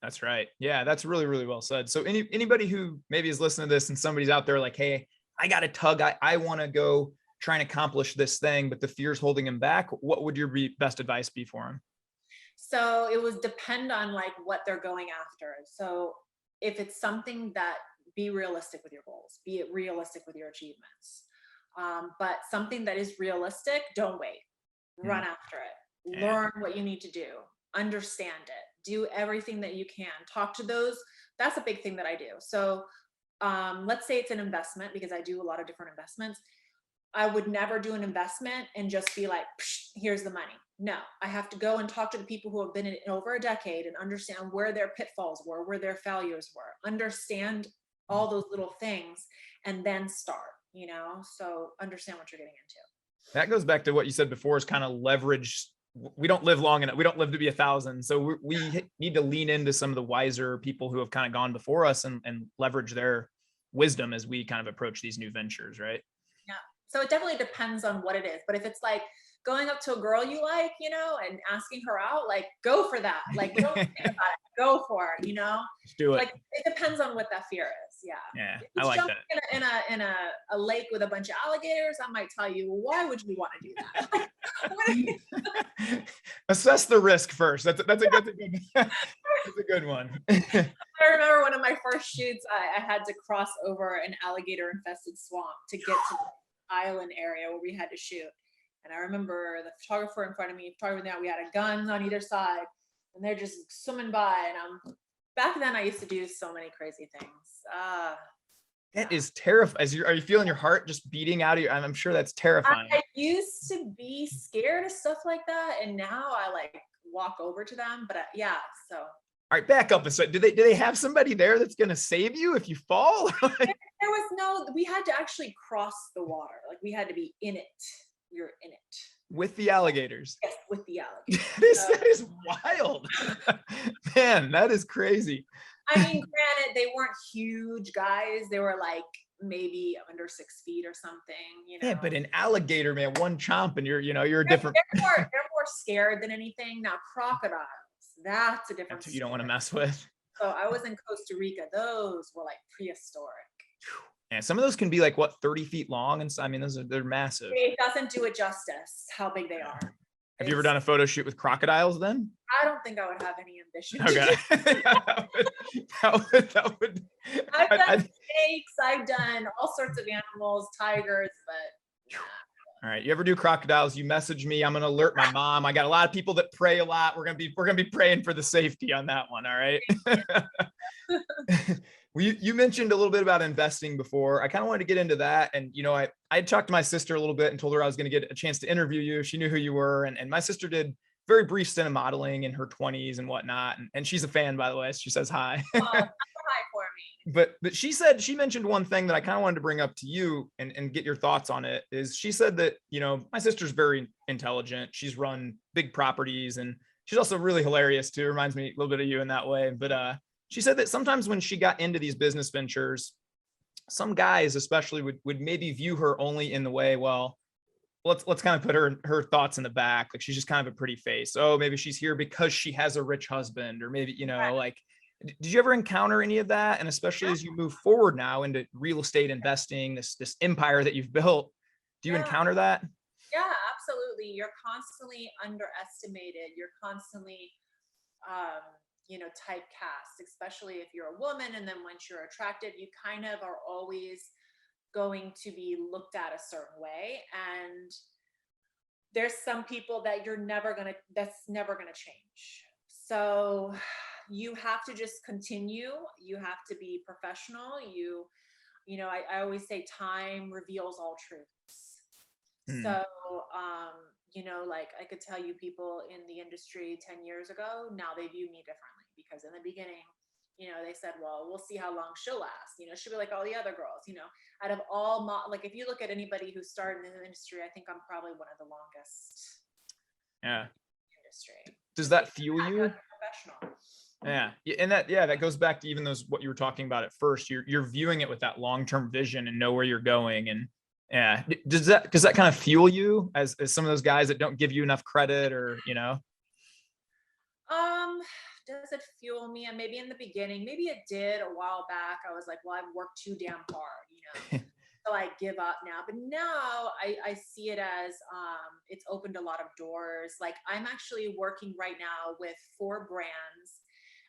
That's right. Yeah, that's really, really well said. So anybody who maybe is listening to this and somebody's out there like, hey, I got a tug. I want to go try and accomplish this thing, but the fear's holding him back. What would your best advice be for him? So it would depend on what they're going after. So if it's something that, be realistic with your goals, be realistic with your achievements. But something that is realistic, don't wait. Run after it. Learn what you need to do. Understand it. Do everything that you can. Talk to those. That's a big thing that I do. So let's say it's an investment, because I do a lot of different investments. I would never do an investment and just be like, here's the money. No, I have to go and talk to the people who have been in it over a decade and understand where their pitfalls were, where their failures were, understand all those little things, and then start, so understand what you're getting into. That goes back to what you said before, is kind of leverage. We don't live long enough. We don't live to be 1,000. So we need to lean into some of the wiser people who have kind of gone before us and leverage their wisdom as we kind of approach these new ventures, right? Yeah. So it definitely depends on what it is. But if it's going up to a girl you like, and asking her out, go for that. Don't think about it. Go for it, Just do it. It depends on what that fear is. Yeah. Yeah. I like that. In a lake with a bunch of alligators, I might tell you, well, why would you want to do that? Assess the risk first. That's a good one. I remember one of my first shoots, I had to cross over an alligator infested swamp to get to the island area where we had to shoot. And I remember the photographer in front of me, we had a gun on either side, and they're just swimming by. And back then I used to do so many crazy things. That is terrifying. Are you feeling your heart just beating out of you? I'm sure that's terrifying. I used to be scared of stuff like that, and now I walk over to them. But so. All right, back up a second. Do they have somebody there that's going to save you if you fall? There was we had to actually cross the water. Like we had to be in it. We were in it. With the alligators. Yes, with the alligators. That is wild. Man, that is crazy. I mean, granted, they weren't huge guys. They were like maybe under 6 feet or something, Yeah, but an alligator, man, one chomp and you're a different. They're more scared than anything. Now, crocodiles, that's a different. That's what you don't want to mess with. So I was in Costa Rica. Those were like prehistoric. And some of those can be like 30 feet long, and so, I mean, they're massive. It doesn't do it justice how big they are. Have you ever done a photo shoot with crocodiles then? I don't think I would have any ambition. Okay. that would. I've done snakes. I've done all sorts of animals, tigers, but. All right. You ever do crocodiles? You message me. I'm going to alert my mom. I got a lot of people that pray a lot. We're going to be praying for the safety on that one. All right. You mentioned a little bit about investing before. I kind of wanted to get into that. And, I had talked to my sister a little bit and told her I was going to get a chance to interview you. She knew who you were. And my sister did very brief stint of modeling in her 20s and whatnot. And she's a fan, by the way. She says hi. Hi for me. But she mentioned one thing that I kind of wanted to bring up to you and get your thoughts on it. Is she said that, my sister's very intelligent. She's run big properties and she's also really hilarious too. Reminds me a little bit of you in that way. But she said that sometimes when she got into these business ventures, some guys especially would maybe view her only in the way, well, let's kind of put her thoughts in the back. Like she's just kind of a pretty face. Oh, maybe she's here because she has a rich husband, or maybe, like, did you ever encounter any of that? And especially as you move forward now into real estate investing, this empire that you've built, do you encounter that? Yeah, absolutely. You're constantly underestimated. You're constantly, typecast, especially if you're a woman. And then once you're attractive, you kind of are always going to be looked at a certain way. And there's some people that that's never gonna change. So you have to just continue. You have to be professional. I always say time reveals all truths. So, like I could tell you people in the industry 10 years ago, now they view me differently because in the beginning, they said, well, we'll see how long she'll last. She'll be like all the other girls, out of all, like if you look at anybody who started in the industry, I think I'm probably one of the longest. Yeah. Industry. Does that fuel you? Professional. Yeah. And that goes back to even what you were talking about at first. You're viewing it with that long-term vision and know where you're going. And yeah, does that kind of fuel you as some of those guys that don't give you enough credit, or does it fuel me? And maybe in the beginning, maybe it did a while back. I was like, well, I've worked too damn hard, so I give up now. But now I see it as it's opened a lot of doors. Like I'm actually working right now with 4 brands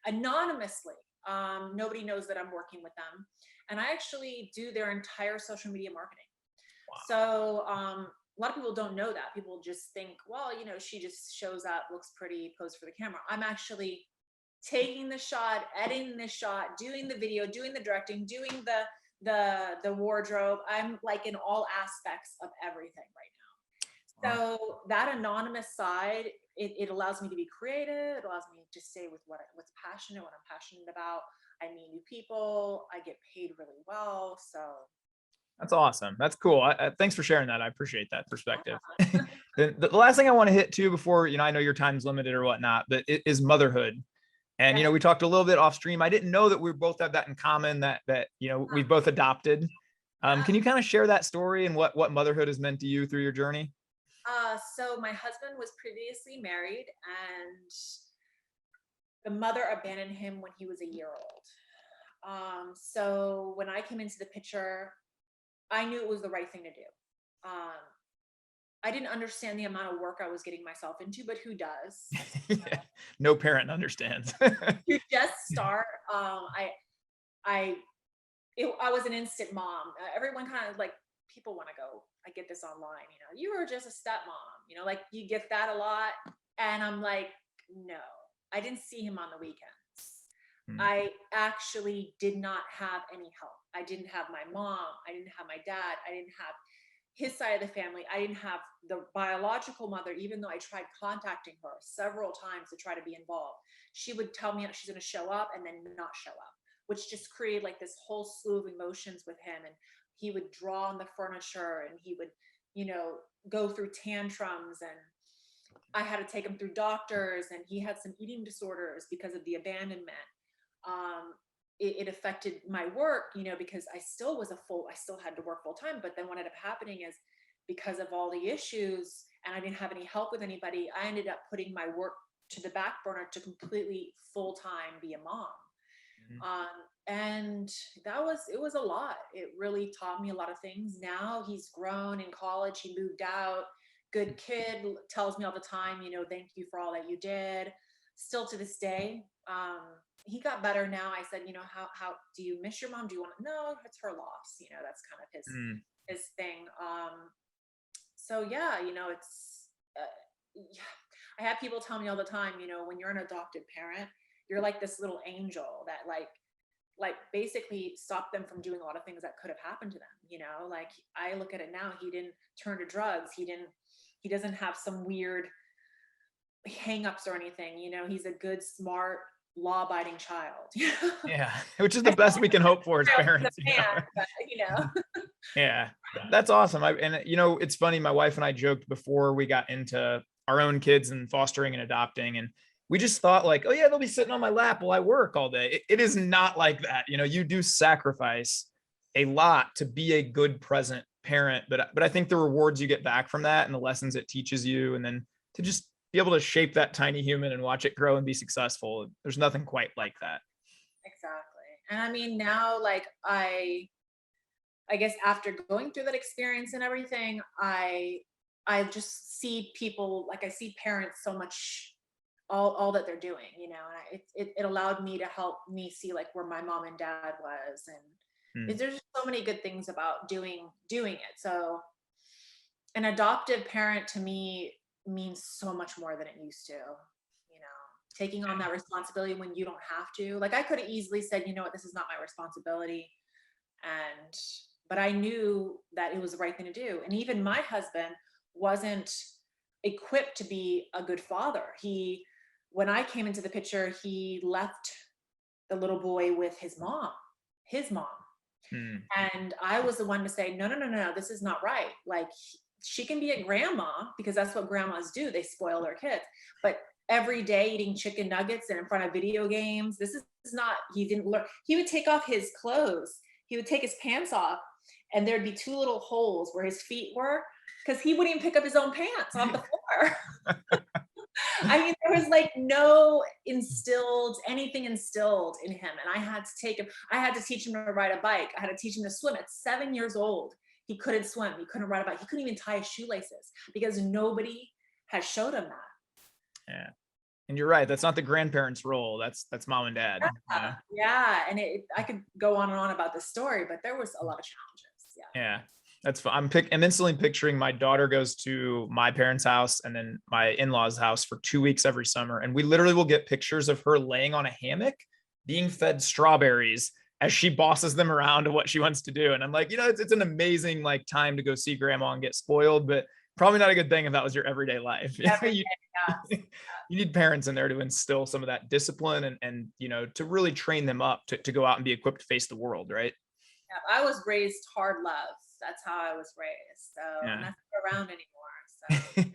anonymously. Nobody knows that I'm working with them, and I actually do their entire social media marketing. Wow. So a lot of people don't know that. People just think, well, she just shows up, looks pretty, poses for the camera. I'm actually taking the shot, editing the shot, doing the video, doing the directing, doing the wardrobe. I'm like in all aspects of everything right now. Wow. So that anonymous side, it allows me to be creative. It allows me to stay with what's passionate, what I'm passionate about. I meet new people. I get paid really well. So that's awesome. That's cool. Thanks for sharing that. I appreciate that perspective. The last thing I want to hit too before, I know your time's limited or whatnot, but it is motherhood. And, we talked a little bit off stream. I didn't know that we both have that in common, that we've both adopted. Can you kind of share that story and what motherhood has meant to you through your journey? So my husband was previously married, and the mother abandoned him when he was a year old. So when I came into the picture, I knew it was the right thing to do. I didn't understand the amount of work I was getting myself into, but who does? Yeah, no parent understands. You just start. I was an instant mom. Everyone kind of like, people want to go, I get this online, you were just a stepmom, like you get that a lot. And I'm like, no, I didn't see him on the weekends. I actually did not have any help. I didn't have my mom. I didn't have my dad. I didn't have his side of the family. I didn't have the biological mother, even though I tried contacting her several times to try to be involved. She would tell me she's going to show up and then not show up. which just created like this whole slew of emotions with him. And he would draw on the furniture, and he would, go through tantrums, and I had to take him through doctors, and he had some eating disorders because of the abandonment. It affected my work, because I still had to work full time. But then what ended up happening is, because of all the issues and I didn't have any help with anybody, I ended up putting my work to the back burner to completely full time be a mom. And it was a lot. It really taught me a lot of things. Now he's grown in college. He moved out. Good kid, tells me all the time, thank you for all that you did. Still to this day. He got better now. I said, how do you miss your mom? Do you want to? No, it's her loss. That's kind of his thing. So yeah, it's, I have people tell me all the time, when you're an adopted parent, you're like this little angel that like basically stop them from doing a lot of things that could have happened to them. Like I look at it now, he didn't turn to drugs. He doesn't have some weird hangups or anything. He's a good, smart, law-abiding child. Yeah, which is the best we can hope for as parents. Yeah, that's awesome. It's funny. My wife and I joked before we got into our own kids and fostering and adopting, and we just thought like, oh yeah, they'll be sitting on my lap while I work all day. It is not like that. You do sacrifice a lot to be a good present parent, but I think the rewards you get back from that and the lessons it teaches you, and then to just be able to shape that tiny human and watch it grow and be successful. There's nothing quite like that. Exactly. And I mean, now, like I guess after going through that experience and everything, I just see people, like I see parents so much, all that they're doing, and it allowed me to help me see like where my mom and dad was. And there's just so many good things about doing it. So an adoptive parent to me means so much more than it used to, taking on that responsibility when you don't have to. Like I could have easily said, you know what, this is not my responsibility. But I knew that it was the right thing to do. And even my husband wasn't equipped to be a good father. When I came into the picture, he left the little boy with his mom. And I was the one to say, no, this is not right. Like she can be a grandma because that's what grandmas do. They spoil their kids. But every day eating chicken nuggets and in front of video games, this is not, he didn't learn. He would take off his clothes. He would take his pants off and there'd be two little holes where his feet were because he wouldn't even pick up his own pants off the floor. I mean, there was like no anything instilled in him. And I had to teach him to ride a bike. I had to teach him to swim at 7 years old. He couldn't swim. He couldn't ride a bike. He couldn't even tie his shoelaces because nobody has showed him that. Yeah. And you're right. That's not the grandparents' role. That's mom and dad. Yeah. And I could go on and on about this story, but there was a lot of challenges. Yeah. That's fun. I'm instantly picturing my daughter goes to my parents' house and then my in-laws' house for 2 weeks every summer. And we literally will get pictures of her laying on a hammock, being fed strawberries as she bosses them around to what she wants to do. And I'm like, it's an amazing like time to go see grandma and get spoiled, but probably not a good thing if that was your everyday life. You need parents in there to instill some of that discipline and to really train them up to go out and be equipped to face the world. Right. Yeah, I was raised hard love. That's how I was raised. So I'm not around anymore. So.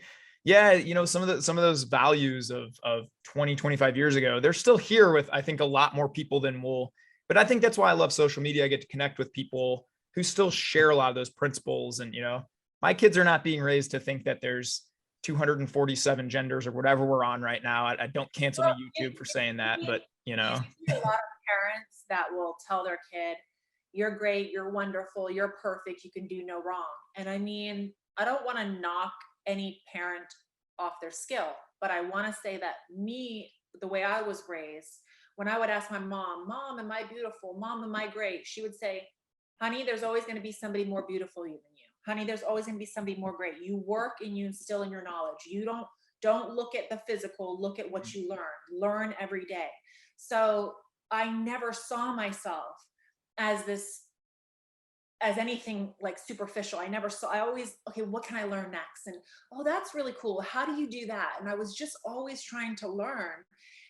Yeah. Some of those values of 20, 25 years ago, they're still here with, I think, a lot more people than but I think that's why I love social media. I get to connect with people who still share a lot of those principles. And, my kids are not being raised to think that there's 247 genders or whatever we're on right now. I don't cancel me YouTube for saying that, but You see a lot of parents that will tell their kid, you're great, you're wonderful, you're perfect, you can do no wrong. And I mean, I don't want to knock any parent off their skill, but I want to say that the way I was raised, when I would ask my mom, am I beautiful? Mom, am I great? She would say, honey, there's always going to be somebody more beautiful than you. Honey, there's always going to be somebody more great. You work and you instill in your knowledge. You don't look at the physical, look at what you learn every day. So I never saw myself as anything like superficial. I always, okay, what can I learn next? And, oh, that's really cool. How do you do that? And I was just always trying to learn.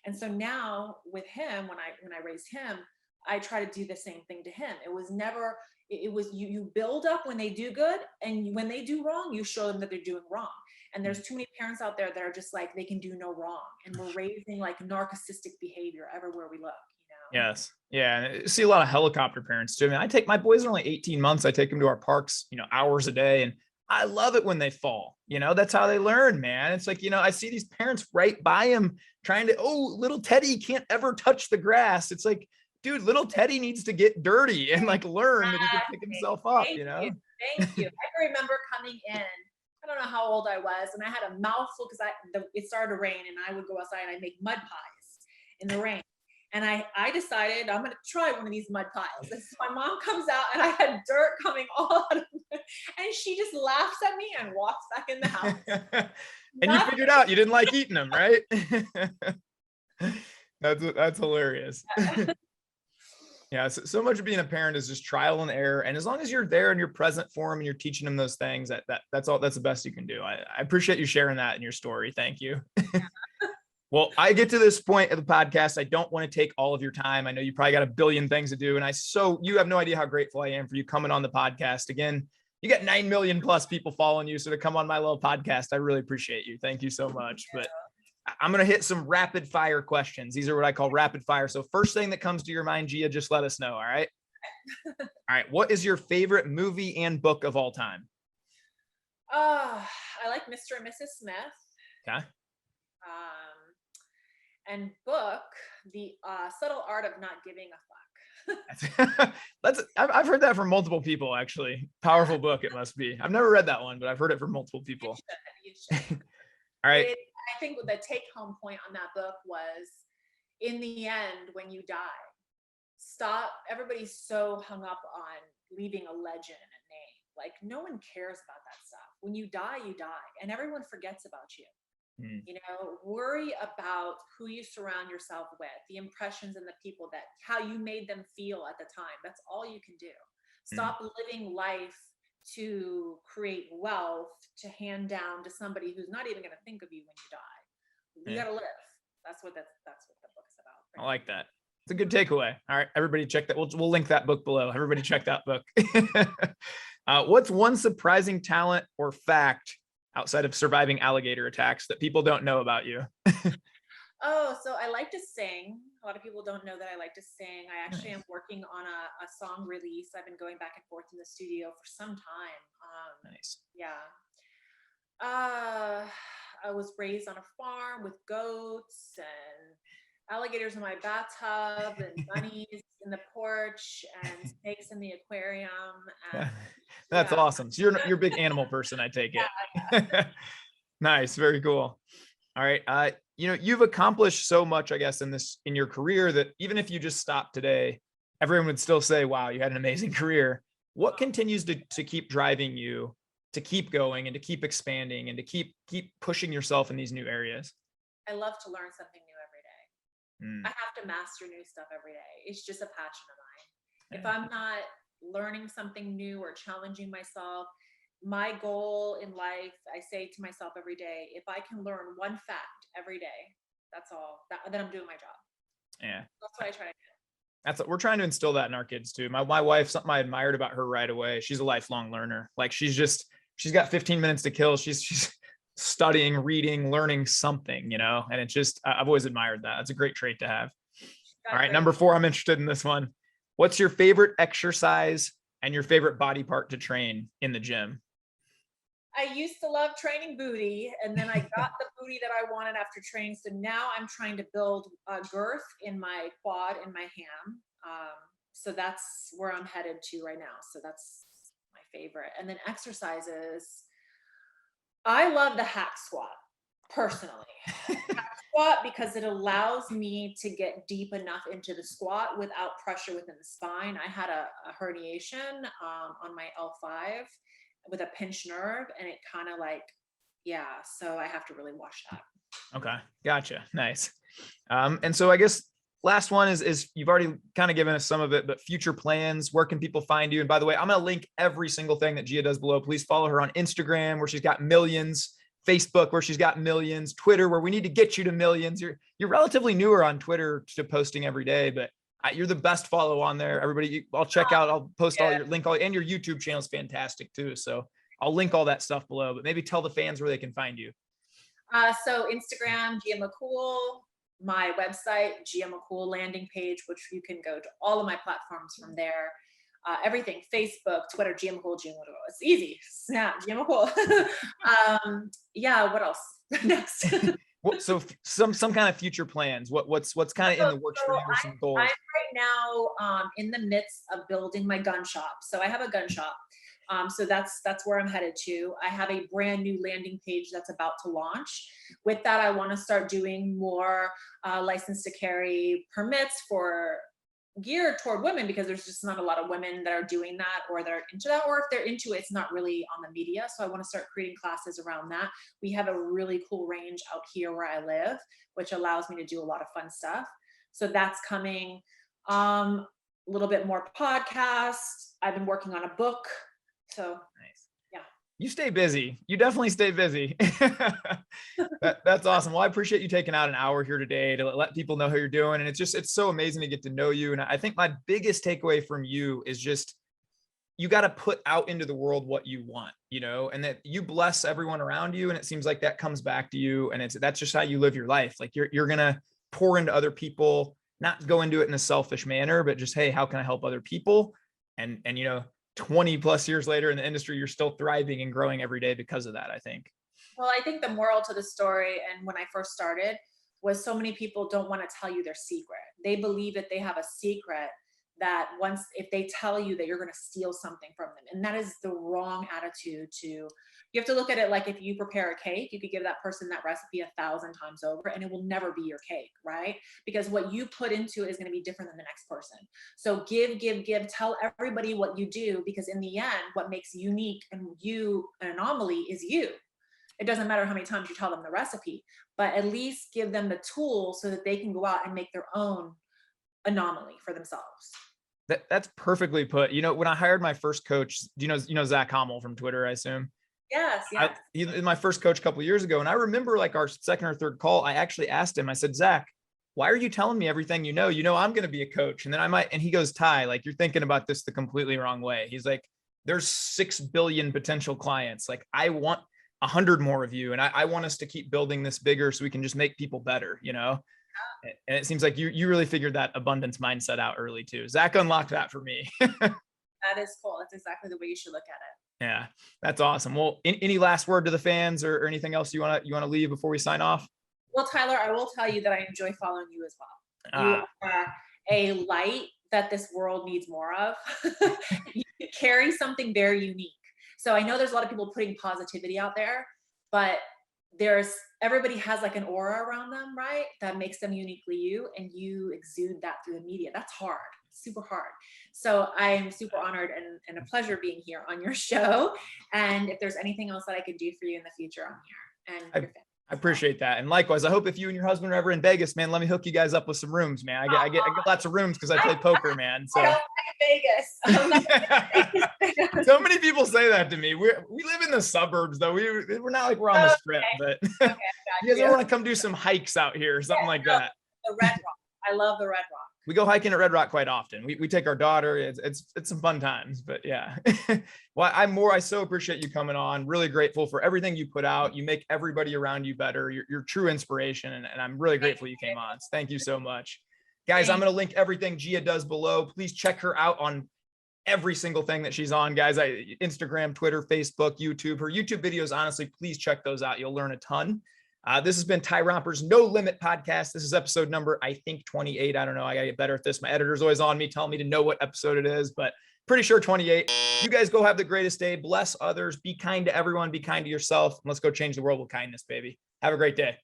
And so now with him, when I raised him, I try to do the same thing to him. It was never, it was you build up when they do good, and when they do wrong, you show them that they're doing wrong. And there's too many parents out there that are just like, they can do no wrong. And we're raising like narcissistic behavior everywhere we look, you know? Yes. Yeah. And I see a lot of helicopter parents too. I mean, I take my boys are only 18 months. I take them to our parks, hours a day. And I love it when they fall. That's how they learn, man. It's like, I see these parents right by him trying to, oh, little Teddy can't ever touch the grass. It's like, dude, little Teddy needs to get dirty and like learn that he can pick himself up, Thank you. I remember coming in, I don't know how old I was, and I had a mouthful because it started to rain, and I would go outside and I'd make mud pies in the rain. And I decided I'm going to try one of these mud pies. And so my mom comes out, and I had dirt coming all out of it. And she just laughs at me and walks back in the house. And you figured out you didn't like eating them, right? That's hilarious. Yeah. So much of being a parent is just trial and error. And as long as you're there and you're present for them and you're teaching them those things, that's the best you can do. I appreciate you sharing that in your story. Thank you. Well, I get to this point of the podcast. I don't want to take all of your time. I know you probably got a billion things to do. And you have no idea how grateful I am for you coming on the podcast. Again, you got 9 million plus people following you. So to come on my little podcast, I really appreciate you. Thank you so much. But I'm going to hit some rapid fire questions. These are what I call rapid fire. So first thing that comes to your mind, Gia, just let us know. All right. All right. What is your favorite movie and book of all time? I like Mr. and Mrs. Smith. Okay. And book, The Subtle Art of Not Giving a Fuck. I've heard that from multiple people, actually. Powerful book it must be. I've never read that one, but I've heard it from multiple people. You should. All right. I think the take-home point on that book was, in the end, when you die, stop. Everybody's so hung up on leaving a legend and a name. Like, no one cares about that stuff. When you die, and everyone forgets about you. Worry about who you surround yourself with, the impressions and the people how you made them feel at the time. That's all you can do. Stop living life to create wealth to hand down to somebody who's not even going to think of you when you die. You got to live. That's what the book is about. I like that. It's a good takeaway. All right, everybody check that. We'll link that book below. Everybody check that book. What's one surprising talent or fact outside of surviving alligator attacks that people don't know about you? So I like to sing. A lot of people don't know that I like to sing. I actually am working on a song release. I've been going back and forth in the studio for some time. Nice. Yeah. I was raised on a farm with goats and alligators in my bathtub and bunnies in the porch and snakes in the aquarium. And, That's awesome. So you're a big animal person, I take it. Yeah. Nice. Very cool. All right. You've accomplished so much, I guess, in your career that even if you just stopped today, everyone would still say, wow, you had an amazing career. What continues to keep driving you to keep going and to keep expanding and to keep pushing yourself in these new areas? I love to learn something new every day. I have to master new stuff every day. It's just a passion of mine. If I'm not learning something new or challenging myself, my goal in life, I say to myself every day, if I can learn one fact every day, that's all. Then I'm doing my job. Yeah. That's what I try to do. We're trying to instill that in our kids too. My wife, something I admired about her right away, she's a lifelong learner. Like she's got 15 minutes to kill. She's studying, reading, learning something, and it's just, I've always admired that. That's a great trait to have. All right. Number 4, I'm interested in this one. What's your favorite exercise and your favorite body part to train in the gym? I used to love training booty, and then I got the booty that I wanted after training. So now I'm trying to build a girth in my quad and my ham. So that's where I'm headed to right now. So that's my favorite. And then exercises. I love the hack squat personally. Hack squat because it allows me to get deep enough into the squat without pressure within the spine. I had a herniation on my L5 with a pinched nerve, and it kind of so I have to really watch that. Okay. Gotcha. Nice. And so I guess last one is you've already kind of given us some of it, but future plans, where can people find you? And by the way, I'm going to link every single thing that Gia does below. Please follow her on Instagram, where she's got millions, Facebook, where she's got millions, Twitter, where we need to get you to millions. You're relatively newer on Twitter to posting every day, but You're the best follow on there. Everybody, I'll check out, I'll post all your link, and your YouTube channel is fantastic too. So I'll link all that stuff below, but maybe tell the fans where they can find you. So Instagram, Gia Macool, my website, Gia Macool landing page, which you can go to all of my platforms from there. Everything, Facebook, Twitter, Gia Macool, Gia Macool. It's easy. Snap, Gia Macool. Yeah, what else? Next. So some kind of future plans. What's kind of in the works for you, or some goals? I'm right now in the midst of building my gun shop. So I have a gun shop. So that's where I'm headed to. I have a brand new landing page that's about to launch. With that, I want to start doing more license to carry permits for geared toward women, because there's just not a lot of women that are doing that, or that are into that, or if they're into it, it's not really on the media. So I want to start creating classes around that. We have a really cool range out here where I live, which allows me to do a lot of fun stuff. So that's coming. A little bit more podcasts. I've been working on a book. So nice. Yeah. You stay busy. You definitely stay busy. That's awesome. Well, I appreciate you taking out an hour here today to let people know how you're doing. And it's so amazing to get to know you. And I think my biggest takeaway from you is just, you got to put out into the world what you want, and that you bless everyone around you. And it seems like that comes back to you. And that's just how you live your life. Like you're going to pour into other people, not go into it in a selfish manner, but just, hey, how can I help other people? And 20 plus years later in the industry, you're still thriving and growing every day because of that, I think. Well, I think the moral to the story, and when I first started, was so many people don't want to tell you their secret. They believe that they have a secret that if they tell you, that you're going to steal something from them. And that is the wrong attitude you have to look at it like, if you prepare a cake, you could give that person that recipe 1,000 times over and it will never be your cake, right? Because what you put into it is going to be different than the next person. So give, tell everybody what you do, because in the end, what makes unique and you an anomaly is you. It doesn't matter how many times you tell them the recipe, but at least give them the tools so that they can go out and make their own anomaly for themselves. That's perfectly put. When I hired my first coach, you know Zach Hommel from Twitter, I assume. Yes. He was my first coach a couple of years ago. And I remember like our second or third call, I actually asked him, I said, Zach, why are you telling me everything? I'm going to be a coach. And then and he goes, Ty, like, you're thinking about this the completely wrong way. He's like, there's 6 billion potential clients. Like, I want 100 more of you. And I want us to keep building this bigger so we can just make people better, And it seems like you really figured that abundance mindset out early too. Zach unlocked that for me. That is cool. That's exactly the way you should look at it. Yeah, that's awesome. Well, any last word to the fans or anything else you want to leave before we sign off? Well, Tyler, I will tell you that I enjoy following you as well. You are a light that this world needs more of. You carry something very unique. So I know there's a lot of people putting positivity out there, but everybody has like an aura around them, right? That makes them uniquely you, and you exude that through the media. That's hard, super hard. So I am super honored and a pleasure being here on your show. And if there's anything else that I could do for you in the future, I'm here. And your family. I appreciate that. And likewise, I hope if you and your husband are ever in Vegas, man, let me hook you guys up with some rooms, man. I get lots of rooms because I play poker, man. So I don't like Vegas. So many people say that to me. We live in the suburbs though. We're not like we're on the strip, but you guys want to come do some hikes out here or something like that. The Red Rock. I love the Red Rock. We go hiking at Red Rock quite often. We take our daughter. It's some fun times, but yeah. Well, I so appreciate you coming on. Really grateful for everything you put out. You make everybody around you better. You're true inspiration. And I'm really grateful you came on. So thank you so much. Guys, I'm going to link everything Gia does below. Please check her out on every single thing that she's on, guys. Instagram, Twitter, Facebook, YouTube. Her YouTube videos, honestly, please check those out. You'll learn a ton. This has been Tyromper's No Limit podcast. This is episode number, I think 28. I don't know. I gotta get better at this. My editor's always on me, telling me to know what episode it is, but pretty sure 28. You guys go have the greatest day. Bless others. Be kind to everyone. Be kind to yourself. Let's go change the world with kindness, baby. Have a great day.